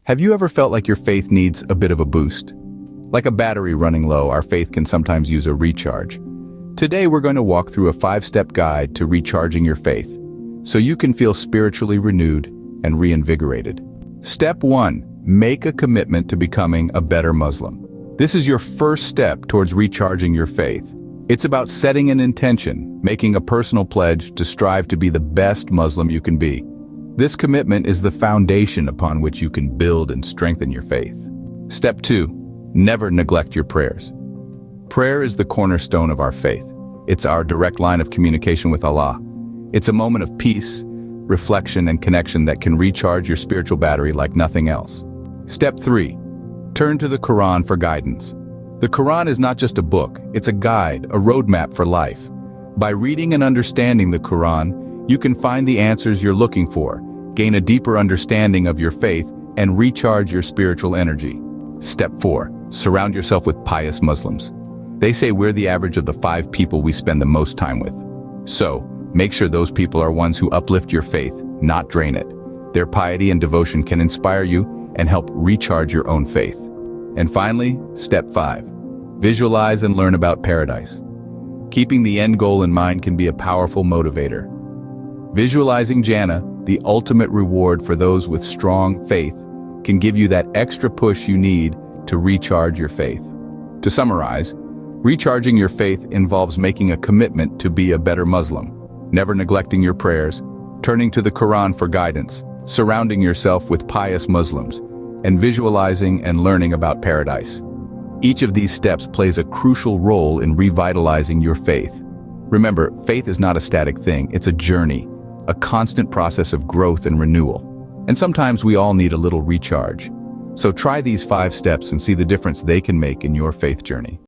Have you ever felt like your faith needs a bit of a boost? Like a battery running low, our faith can sometimes use a recharge. Today we're going to walk through a 5-step guide to recharging your faith, so you can feel spiritually renewed and reinvigorated. Step 1. Make a commitment to becoming a better Muslim. This is your first step towards recharging your faith. It's about setting an intention, making a personal pledge to strive to be the best Muslim you can be. This commitment is the foundation upon which you can build and strengthen your faith. Step 2. Never neglect your prayers. Prayer is the cornerstone of our faith. It's our direct line of communication with Allah. It's a moment of peace, reflection, and connection that can recharge your spiritual battery like nothing else. Step 3. Turn to the Quran for guidance. The Quran is not just a book, it's a guide, a roadmap for life. By reading and understanding the Quran, you can find the answers you're looking for, gain a deeper understanding of your faith, and recharge your spiritual energy. Step 4. Surround yourself with pious Muslims. They say we're the average of the 5 people we spend the most time with. So, make sure those people are ones who uplift your faith, not drain it. Their piety and devotion can inspire you and help recharge your own faith. And finally, Step 5. Visualize and learn about paradise. Keeping the end goal in mind can be a powerful motivator. Visualizing Jannah, the ultimate reward for those with strong faith, can give you that extra push you need to recharge your faith. To summarize, recharging your faith involves making a commitment to be a better Muslim, never neglecting your prayers, turning to the Quran for guidance, surrounding yourself with pious Muslims, and visualizing and learning about paradise. Each of these steps plays a crucial role in revitalizing your faith. Remember, faith is not a static thing, it's a journey, a constant process of growth and renewal. And sometimes we all need a little recharge. So try these 5 steps and see the difference they can make in your faith journey.